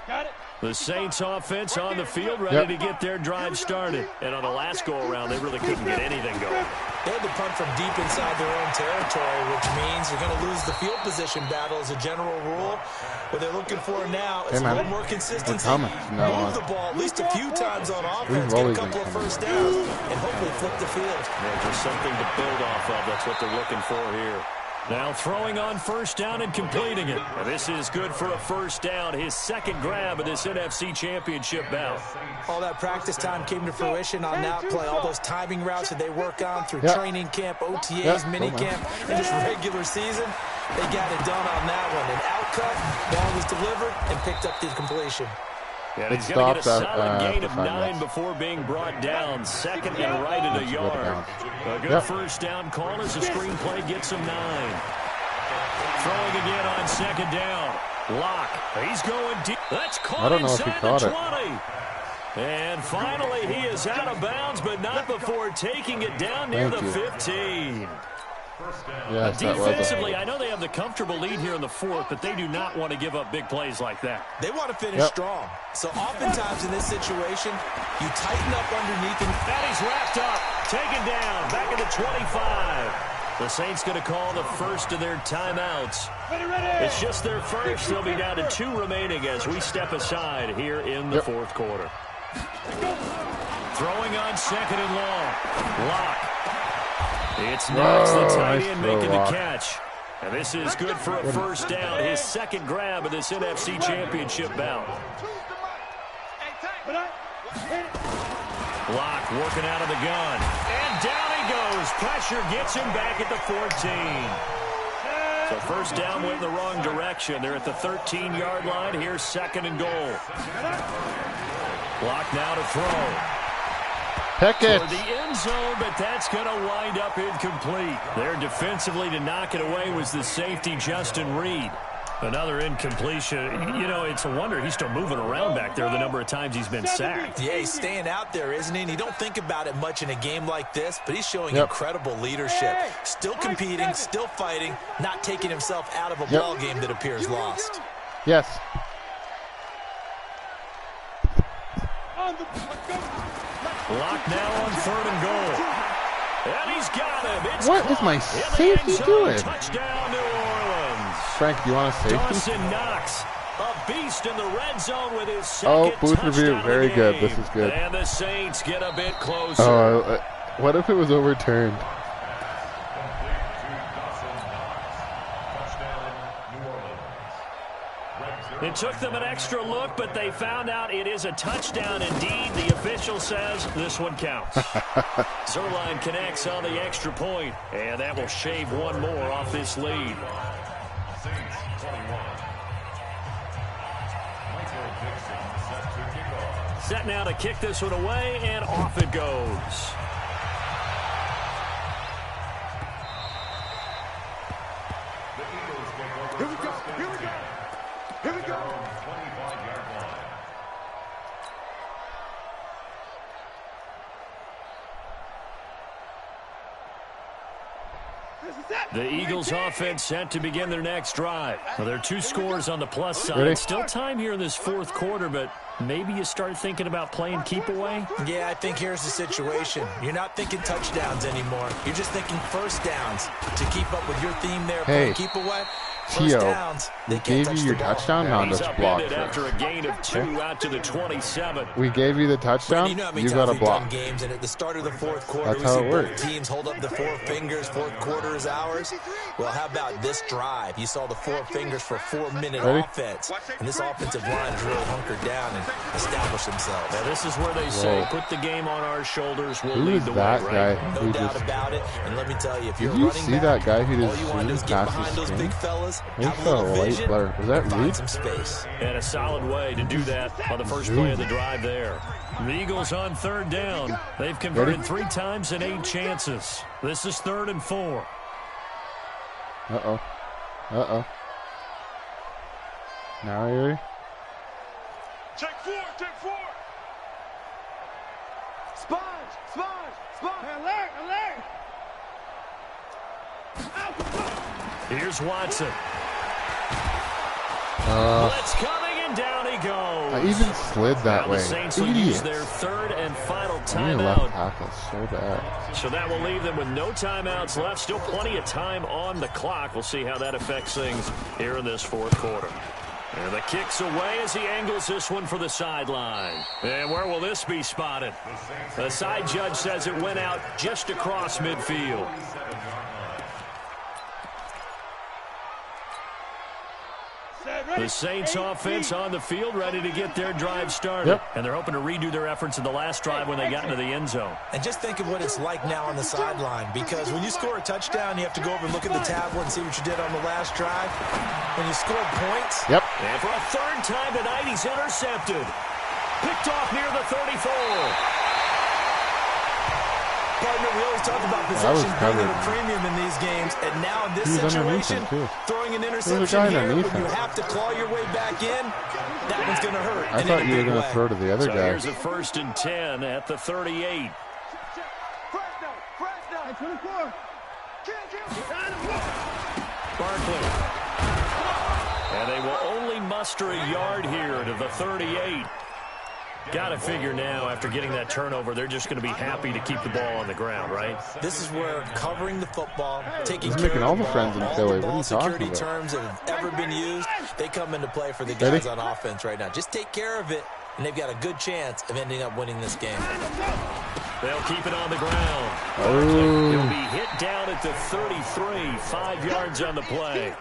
Got it. The Saints offense on the field, ready to get their drive started. And on the last go-around, they really couldn't get anything going. They had to punt from deep inside their own territory, which means you're going to lose the field position battle as a general rule. What they're looking for now is a little more consistency. Move the ball at least a few times on offense, get a couple of first downs, and hopefully flip the field. Yeah, just something to build off of. That's what they're looking for here. Now throwing on first down and completing it. And this is good for a first down, his second grab of this NFC Championship bout. All that practice time came to fruition on that play. All those timing routes that they work on through training camp, OTAs, minicamp, and just regular season, they got it done on that one. An outcut, ball was delivered, and picked up the completion. Yeah, he's going to get a solid gain of 9 before being brought down. Second and right at a yard. A good first down call as the screenplay gets him 9. Throwing again on second down. Lock. He's going deep. That's caught inside the 20. And finally, he is out of bounds, but not before taking it down near the 15. Yeah, defensively, I know they have the comfortable lead here in the fourth, but they do not want to give up big plays like that. They want to finish strong. So oftentimes in this situation, you tighten up underneath him. And he's wrapped up, taken down, back at the 25. The Saints going to call the first of their timeouts. It's just their first. They'll be down to 2 remaining as we step aside here in the fourth quarter. Throwing on second and long. Lock. It's Knox, the tight end, making the catch. And this is good for a first down, his second grab of this NFC Championship bout. Lock working out of the gun. And down he goes. Pressure gets him back at the 14. So first down went in the wrong direction. They're at the 13-yard line. Here's second and goal. Lock now to throw. Pickett. For the end zone, but that's going to wind up incomplete. There defensively to knock it away was the safety, Justin Reed. Another incompletion. You know, it's a wonder he's still moving around back there the number of times he's been sacked. Yeah, he's staying out there, isn't he? And you don't think about it much in a game like this, but he's showing incredible leadership. Still competing, still fighting, not taking himself out of a ball game that appears lost. Yes. Lock now on third and goal. And he's got him. It's what is my safety doing? Touchdown, New Orleans. Frank, do you want a safety? Dawson Knox, a beast in the red zone with his second booth review. Very good. This is good. And the Saints get a bit closer. What if it was overturned? It took them an extra look, but they found out it is a touchdown indeed. The official says this one counts. Zerline connects on the extra point, and that will shave one more off this lead. Set now to kick this one away, and off it goes. Here we go. Here we go. Here we go. The Eagles offense set to begin their next drive. Well, there are 2 scores on the plus side. Ready? Still time here in this fourth quarter, but maybe you start thinking about playing keep away? Yeah, I think here's the situation. You're not thinking touchdowns anymore. You're just thinking first downs. To keep up with your theme there, playing keep away. Tio, we gave you your touchdown on this block. After a gain of 2 out to the 27. We gave you the touchdown. You got a block. Games, and at the start of the fourth quarter, that's how it works. Teams hold up the 4 fingers. Fourth quarter is ours. Well, how about this drive? You saw the 4 fingers for a 4-minute offense, and this offensive line is really hunkered down and established themselves. Now, this is where they say, put the game on our shoulders. We'll lead the way, guy? No doubt about it. And let me tell you, if you're running back, see that guy who all you want to do is get behind those big fellas. Have a little vision, was that Reed? Some space. And a solid way to do that on the first play of the drive there. The Eagles on third down. They've converted 3 times in 8 chances. This is 3rd and 4. Uh-oh. Uh-oh. Now are you ready? Check 4, check 4. Sponge, sponge, sponge. Alert, alert. Here's Watson. Blitz coming And down he goes. I even slid that now way. The Saints will use their third and final timeout. Tackle so bad. So that will leave them with no timeouts left. Still plenty of time on the clock. We'll see how that affects things here in this fourth quarter. And the kick's away as he angles this one for the sideline. And where will this be spotted? The side judge says it went out just across midfield. The Saints offense on the field, ready to get their drive started. Yep. And they're hoping to redo their efforts in the last drive when they got into the end zone. And just think of what it's like now on the sideline, because when you score a touchdown, you have to go over and look at the tablet and see what you did on the last drive. When you scored points. Yep. And for a third time tonight, he's intercepted. Picked off near the 34. Partner, we always talk about possession being at a premium in these games, and now in this situation, throwing an interception here when you have to claw your way back in, that one's going to hurt. I thought you were going to throw to the other guy. Here's a 1st and 10 at the 38. Barkley. And they will only muster a yard here to the 38. Got to figure now, after getting that turnover, they're just going to be happy to keep the ball on the ground, right? This is where covering the football, taking care making all of the friends in Philly. all What the are you ball talking security about? terms that have ever been used, they come into play for the guys on offense right now. Just take care of it, and they've got a good chance of ending up winning this game. They'll keep it on the ground. Oh. He'll be hit down at the 33, 5 yards on the play.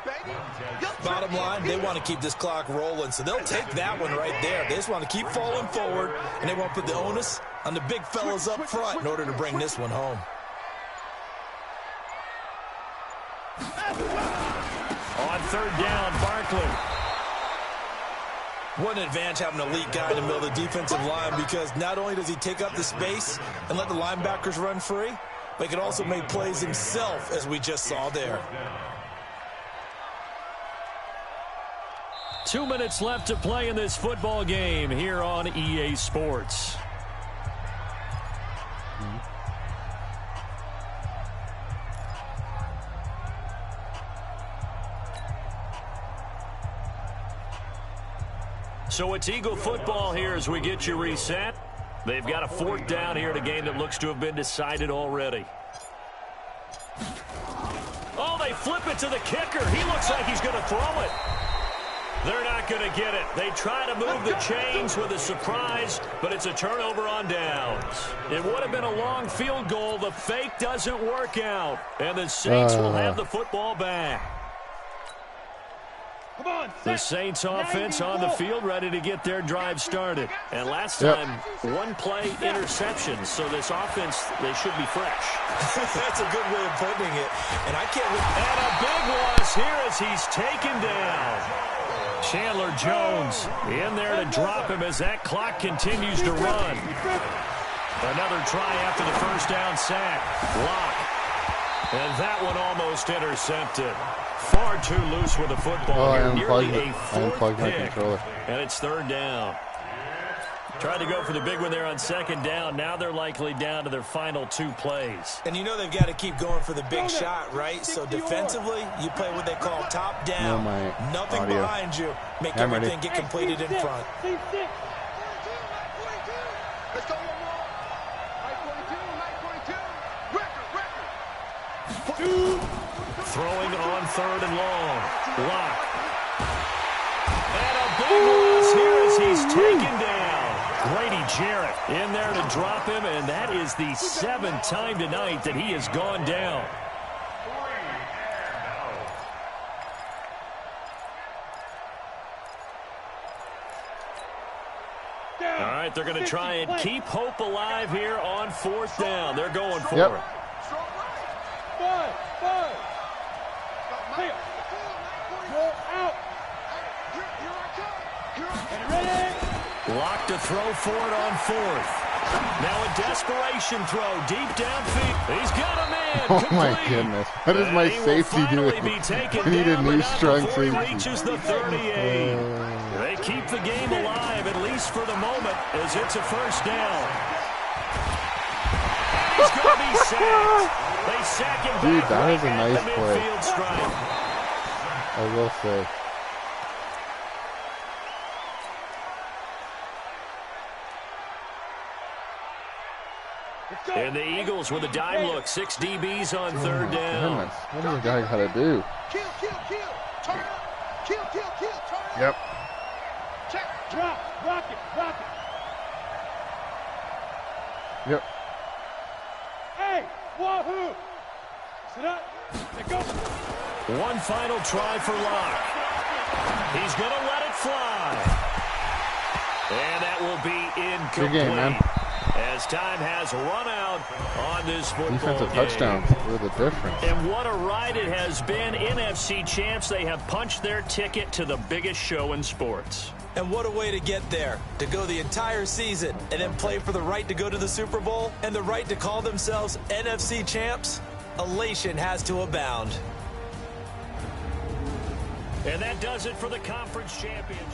Bottom line, they want to keep this clock rolling, so they'll take that one right there. They just want to keep falling forward, and they want to put the onus on the big fellas up front in order to bring this one home. On third down, Barkley. What an advantage having an elite guy in the middle of the defensive line, because not only does he take up the space and let the linebackers run free, but he can also make plays himself, as we just saw there. 2 minutes left to play in this football game here on EA Sports. So it's Eagle football here as we get you reset. They've got a 4th down here in a game that looks to have been decided already. Oh, they flip it to the kicker. He looks like he's going to throw it. They're not going to get it. They try to move the chains with a surprise, but it's a turnover on downs. It would have been a long field goal. The fake doesn't work out, and the Saints will have the football back. The Saints offense on the field, ready to get their drive started. And last time, one-play interception. So this offense, they should be fresh. That's a good way of putting it. And I can't. And a big loss here as he's taken down. Chandler Jones in there to drop him as that clock continues to run. Another try after the first down sack. Lock. And that one almost intercepted. Far too loose with the football. I Nearly a unplugged my pick. controller. And it's 3rd down. Tried to go for the big one there on 2nd down. Now they're likely down to their final 2 plays. And you know they've got to keep going for the big shot, right? So defensively, you play what they call top down. Nothing behind you. Make everything get completed in front. Throwing on 3rd and long. Lock. And a big loss here as he's taken down. Grady Jarrett in there to drop him, and that is the 7th time tonight that he has gone down. All right, they're going to try and keep hope alive here on 4th down. They're going for it. Lock to throw for it on 4th. Now a desperation throw deep downfield. He's got a man. Oh complete. my goodness. What is my safety doing? I need a new strong safety. Reaches the 38. They keep the game alive, at least for the moment, as it's a 1st down. And he's going to be sacked. They sack him Dude, back that is a at nice the play. midfield stripe. I will say. And the Eagles with a dime look. 6 DBs on third down. Goodness. What does the guy got to do? Kill, turn up. Kill, turn up. Yep. Check, drop, rock it. Yep. Hey, wahoo! Sit up, let go. One final try for Locke. He's going to let it fly. And that will be incomplete. Good game, man. As time has run out on this football Defensive game. touchdowns were the difference. And what a ride it has been. NFC champs, they have punched their ticket to the biggest show in sports. And what a way to get there, to go the entire season and then play for the right to go to the Super Bowl and the right to call themselves NFC champs. Elation has to abound. And that does it for the conference championship.